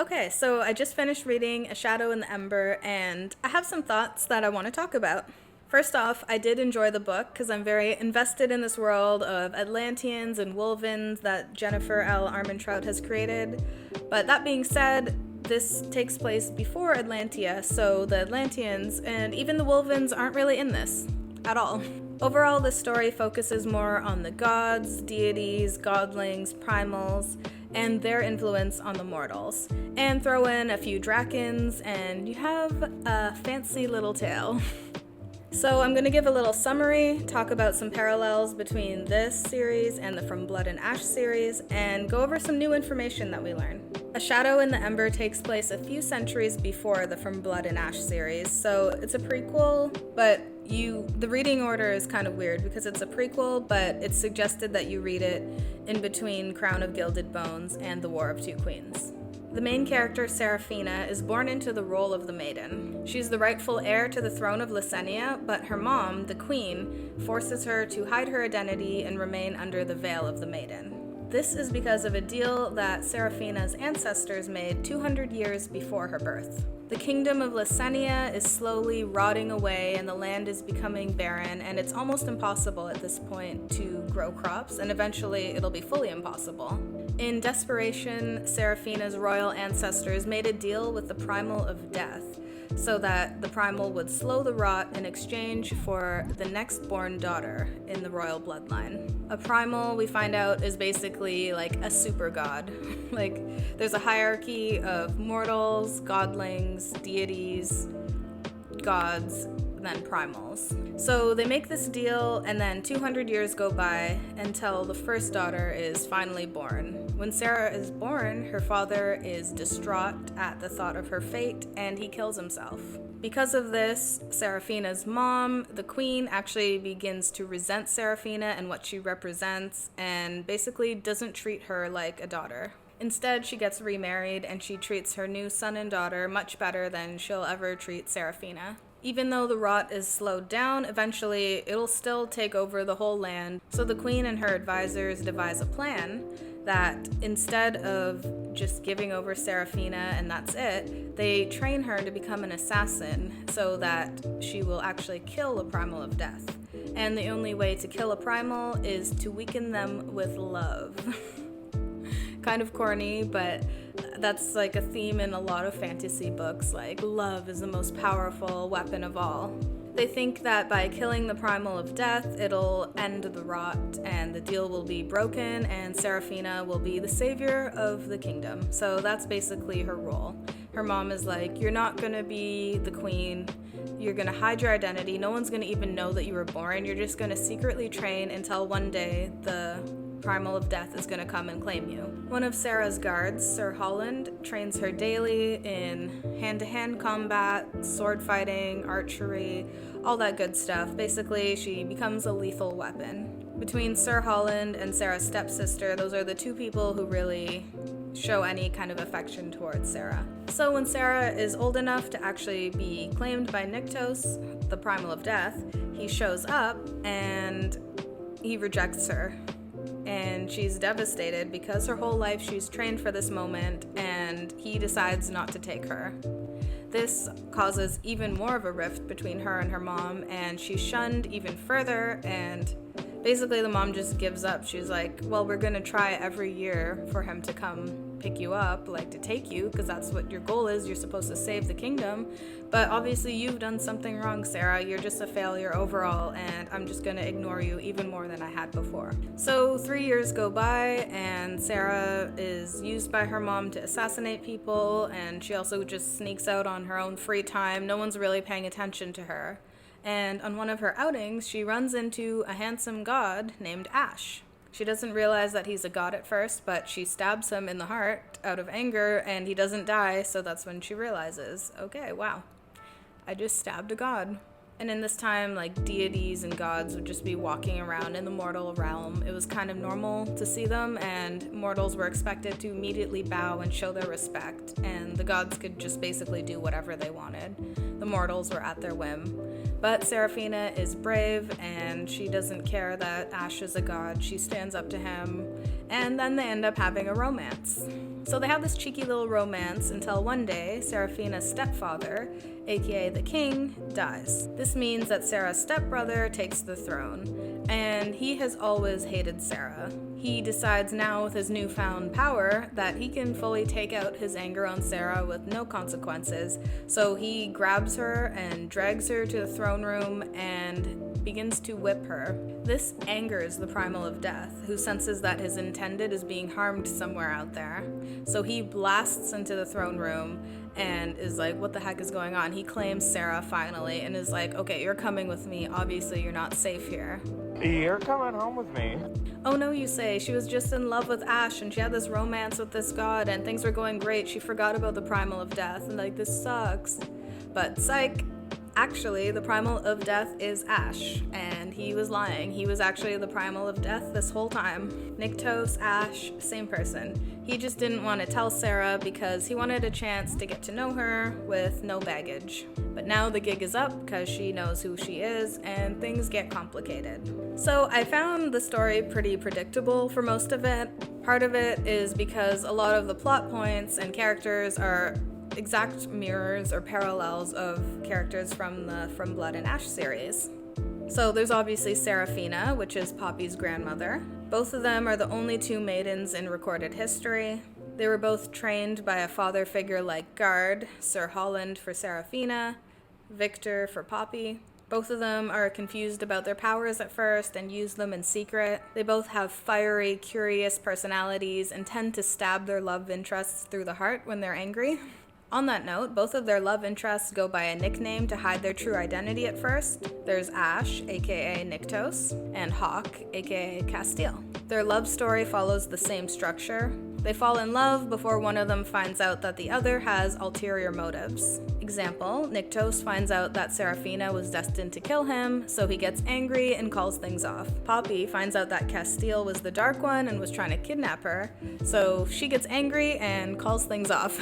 Okay, so I just finished reading A Shadow in the Ember, and I have some thoughts that I want to talk about. First off, I did enjoy the book because I'm very invested in this world of Atlanteans and Wolvins that Jennifer L. Armentrout has created. But that being said, this takes place before Atlantia, so the Atlanteans and even the Wolvins aren't really in this at all. Overall, the story focuses more on the gods, deities, godlings, primals, and their influence on the mortals. And throw in a few Drakens, and you have a fancy little tale. So I'm going to give a little summary, talk about some parallels between this series and the From Blood and Ash series, and go over some new information that we learned. A Shadow in the Ember takes place a few centuries before the From Blood and Ash series, so it's a prequel, but the reading order is kind of weird because it's a prequel, but it's suggested that you read it in between Crown of Gilded Bones and The War of Two Queens. The main character, Seraphina, is born into the role of the Maiden. She's the rightful heir to the throne of Lysenia, but her mom, the Queen, forces her to hide her identity and remain under the veil of the Maiden. This is because of a deal that Seraphina's ancestors made 200 years before her birth. The kingdom of Lysenia is slowly rotting away and the land is becoming barren, and it's almost impossible at this point to grow crops, and eventually it'll be fully impossible. In desperation, Seraphina's royal ancestors made a deal with the Primal of Death so that the Primal would slow the rot in exchange for the next born daughter in the royal bloodline. A Primal, we find out, is basically like a super god. Like, there's a hierarchy of mortals, godlings, deities, gods, then primals. So they make this deal, and then 200 years go by until the first daughter is finally born. When Sarah is born, her father is distraught at the thought of her fate, and he kills himself. Because of this, Seraphina's mom, the Queen, actually begins to resent Seraphina and what she represents, and basically doesn't treat her like a daughter. Instead, she gets remarried, and she treats her new son and daughter much better than she'll ever treat Seraphina. Even though the rot is slowed down, eventually it'll still take over the whole land. So the Queen and her advisors devise a plan that instead of just giving over Seraphina and that's it, they train her to become an assassin so that she will actually kill a Primal of Death. And the only way to kill a Primal is to weaken them with love. Kind of corny, but that's like a theme in a lot of fantasy books, like love is the most powerful weapon of all. They think that by killing the Primal of Death, it'll end the rot and the deal will be broken and Seraphina will be the savior of the kingdom. So that's basically her role. Her mom is like, you're not gonna be the queen, you're gonna hide your identity, no one's gonna even know that you were born, you're just gonna secretly train until one day the Primal of Death is going to come and claim you. One of Sarah's guards, Sir Holland, trains her daily in hand-to-hand combat, sword fighting, archery, all that good stuff. Basically, she becomes a lethal weapon. Between Sir Holland and Sarah's stepsister, those are the two people who really show any kind of affection towards Sarah. So when Sarah is old enough to actually be claimed by Nyktos, the Primal of Death, he shows up and he rejects her. And she's devastated because her whole life she's trained for this moment, and he decides not to take her. This causes even more of a rift between her and her mom, and she's shunned even further, and basically the mom just gives up. She's like, well, we're gonna try every year for him to come pick you up, like to take you, because that's what your goal is. You're supposed to save the kingdom, but obviously you've done something wrong, Sarah. You're just a failure overall, and I'm just gonna ignore you even more than I had before. So 3 years go by, and Sarah is used by her mom to assassinate people, and she also just sneaks out on her own free time. No one's really paying attention to her. And on one of her outings, she runs into a handsome god named Ash. She doesn't realize that he's a god at first, but she stabs him in the heart out of anger, and he doesn't die, so that's when she realizes, okay, wow, I just stabbed a god. And in this time, like, deities and gods would just be walking around in the mortal realm. It was kind of normal to see them, and mortals were expected to immediately bow and show their respect, and the gods could just basically do whatever they wanted. The mortals were at their whim. But Seraphina is brave, and she doesn't care that Ash is a god. She stands up to him, and then they end up having a romance. So they have this cheeky little romance until one day, Seraphina's stepfather, aka the king, dies. This means that Sarah's stepbrother takes the throne, and he has always hated Sarah. He decides now with his newfound power that he can fully take out his anger on Sarah with no consequences, so he grabs her and drags her to the throne room and begins to whip her. This angers the Primal of Death, who senses that his intended is being harmed somewhere out there. So he blasts into the throne room and is like, what the heck is going on? He claims Sarah finally and is like, okay, you're coming with me. Obviously, you're not safe here. You're coming home with me. Oh no, you say. She was just in love with Ash and she had this romance with this god and things were going great. She forgot about the Primal of Death and like, this sucks. But psych. Actually, the Primal of Death is Ash, and he was lying. He was actually the Primal of Death this whole time. Nyktos, Ash, same person. He just didn't want to tell Sarah because he wanted a chance to get to know her with no baggage. But now the gig is up because she knows who she is, and things get complicated. So I found the story pretty predictable for most of it. Part of it is because a lot of the plot points and characters are exact mirrors or parallels of characters from the From Blood and Ash series. So there's obviously Seraphina, which is Poppy's grandmother. Both of them are the only two maidens in recorded history. They were both trained by a father figure like Guard, Sir Holland for Seraphina, Victor for Poppy. Both of them are confused about their powers at first and use them in secret. They both have fiery, curious personalities and tend to stab their love interests through the heart when they're angry. On that note, both of their love interests go by a nickname to hide their true identity at first. There's Ash, aka Nyktos, and Hawk, aka Castile. Their love story follows the same structure. They fall in love before one of them finds out that the other has ulterior motives. Example, Nyktos finds out that Seraphina was destined to kill him, so he gets angry and calls things off. Poppy finds out that Castile was the Dark One and was trying to kidnap her, so she gets angry and calls things off.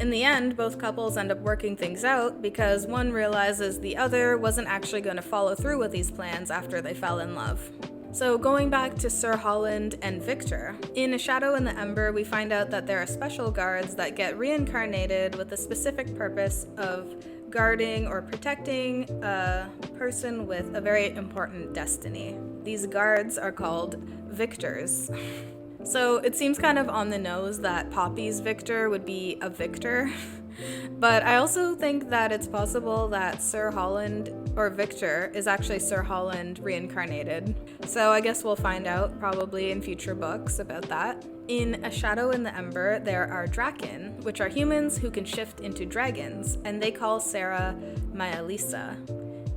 In the end, both couples end up working things out because one realizes the other wasn't actually going to follow through with these plans after they fell in love. So going back to Sir Holland and Victor, in A Shadow in the Ember, we find out that there are special guards that get reincarnated with the specific purpose of guarding or protecting a person with a very important destiny. These guards are called victors. So it seems kind of on the nose that Poppy's Victor would be a victor, but I also think that it's possible that Sir Holland or Victor is actually Sir Holland reincarnated. So I guess we'll find out probably in future books about that. In A Shadow in the Ember, there are Draken, which are humans who can shift into dragons, and they call Sarah Myalisa.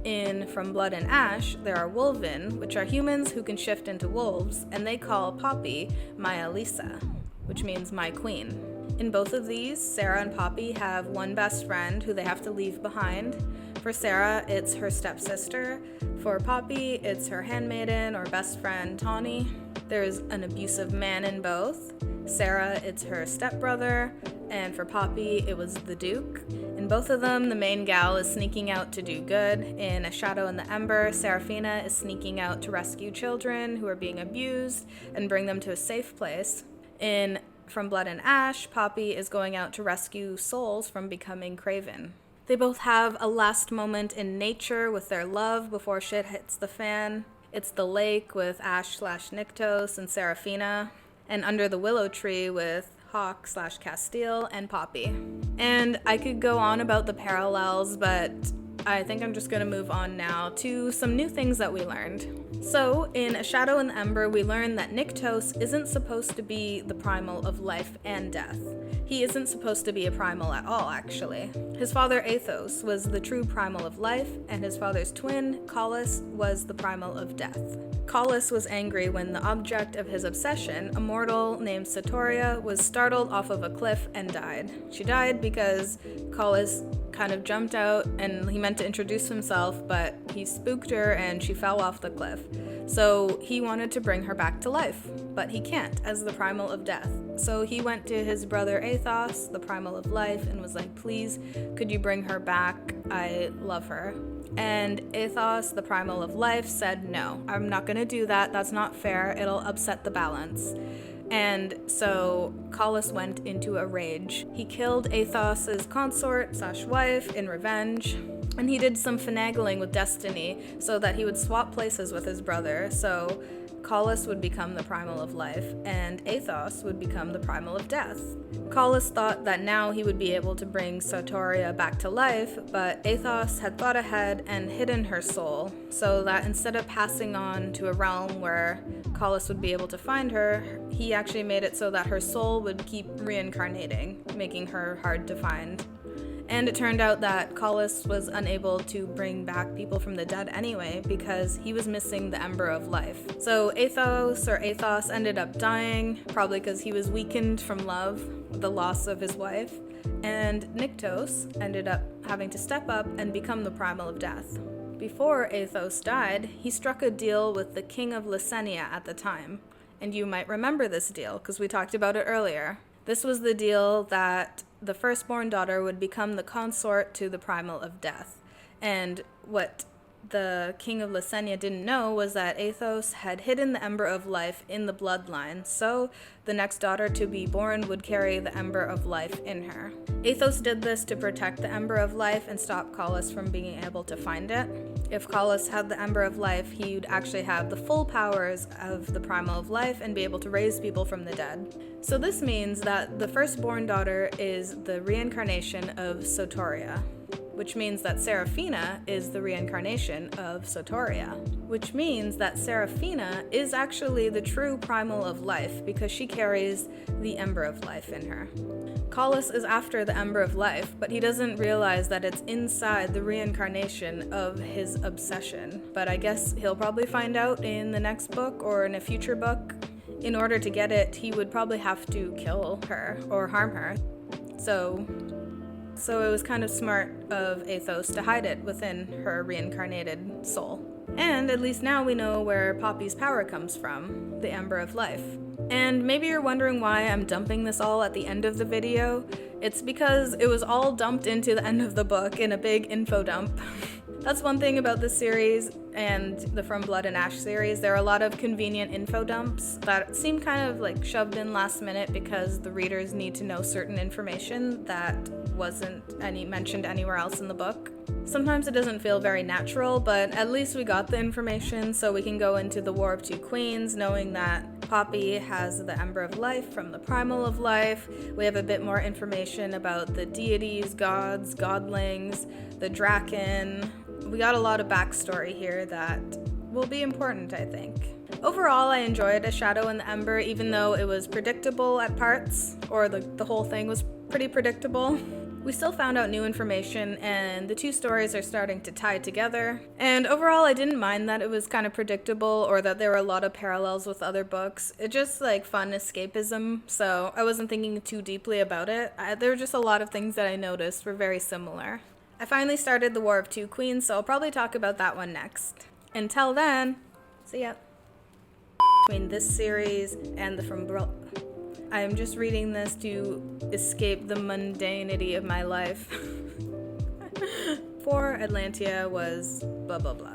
In From Blood and Ash, there are Wolven, which are humans who can shift into wolves, and they call Poppy Myalisa, which means my queen. In both of these, Sarah and Poppy have one best friend who they have to leave behind. For Sarah, it's her stepsister. For Poppy, it's her handmaiden or best friend, Tawny. There's an abusive man in both. Sarah, it's her stepbrother, and for Poppy, it was the Duke. In both of them, the main gal is sneaking out to do good. In A Shadow in the Ember, Seraphina is sneaking out to rescue children who are being abused and bring them to a safe place. In From Blood and Ash, Poppy is going out to rescue souls from becoming craven. They both have a last moment in nature with their love before shit hits the fan. It's the lake with Ash/Nyktos and Seraphina, and under the willow tree with Hawk/Castile and Poppy. And I could go on about the parallels, but I think I'm just going to move on now to some new things that we learned. So, in A Shadow in the Ember, we learn that Nyktos isn't supposed to be the primal of life and death. He isn't supposed to be a primal at all, actually. His father, Eythos, was the true primal of life, and his father's twin, Kolis, was the primal of death. Kolis was angry when the object of his obsession, a mortal named Satoria, was startled off of a cliff and died. She died because Kolis kind of jumped out and he meant to introduce himself, but he spooked her and she fell off the cliff. So he wanted to bring her back to life, but he can't as the primal of death. So he went to his brother Eythos, the primal of life, and was like, please, could you bring her back? I love her. And Eythos, the primal of life, said, no, I'm not going to do that. That's not fair. It'll upset the balance. And so Kolis went into a rage. He killed Eythos' consort/wife in revenge, and he did some finagling with destiny so that he would swap places with his brother. So Kolis would become the primal of life, and Eythos would become the primal of death. Kolis thought that now he would be able to bring Sotoria back to life, but Eythos had thought ahead and hidden her soul, so that instead of passing on to a realm where Kolis would be able to find her, he actually made it so that her soul would keep reincarnating, making her hard to find. And it turned out that Kolis was unable to bring back people from the dead anyway because he was missing the Ember of life. So Eythos ended up dying, probably because he was weakened from love, the loss of his wife. And Nyktos ended up having to step up and become the primal of death. Before Eythos died, he struck a deal with the king of Lysenia at the time. And you might remember this deal because we talked about it earlier. This was the deal that the firstborn daughter would become the consort to the primal of death. And what the king of Lysenia didn't know was that Eythos had hidden the Ember of life in the bloodline, so the next daughter to be born would carry the Ember of life in her. Eythos did this to protect the Ember of life and stop Kolis from being able to find it. If Kolis had the Ember of life, he would actually have the full powers of the primal of life and be able to raise people from the dead. So this means that the firstborn daughter is the reincarnation of Sotoria, which means that Seraphina is the reincarnation of Sotoria, which means that Seraphina is actually the true primal of life because she carries the Ember of life in her. Kolis is after the Ember of life, but he doesn't realize that it's inside the reincarnation of his obsession. But I guess he'll probably find out in the next book or in a future book. In order to get it, he would probably have to kill her or harm her. So it was kind of smart of Eythos to hide it within her reincarnated soul. And at least now we know where Poppy's power comes from, the Ember of life. And maybe you're wondering why I'm dumping this all at the end of the video. It's because it was all dumped into the end of the book in a big info dump. That's one thing about this series and the From Blood and Ash series. There are a lot of convenient info dumps that seem kind of like shoved in last minute because the readers need to know certain information that wasn't mentioned anywhere else in the book. Sometimes it doesn't feel very natural, but at least we got the information so we can go into the War of Two Queens knowing that Poppy has the Ember of Life from the Primal of Life. We have a bit more information about the deities, gods, godlings, the Draken. We got a lot of backstory here that will be important, I think. Overall, I enjoyed A Shadow in the Ember, even though it was predictable at parts, or the whole thing was pretty predictable. We still found out new information, and the two stories are starting to tie together. And overall, I didn't mind that it was kind of predictable or that there were a lot of parallels with other books. It just like fun escapism, so I wasn't thinking too deeply about it. There were just a lot of things that I noticed were very similar. I finally started The War of Two Queens, so I'll probably talk about that one next. Until then, see ya. Between this series and the From Blood, I am just reading this to escape the mundanity of my life. For Atlantia was blah blah blah.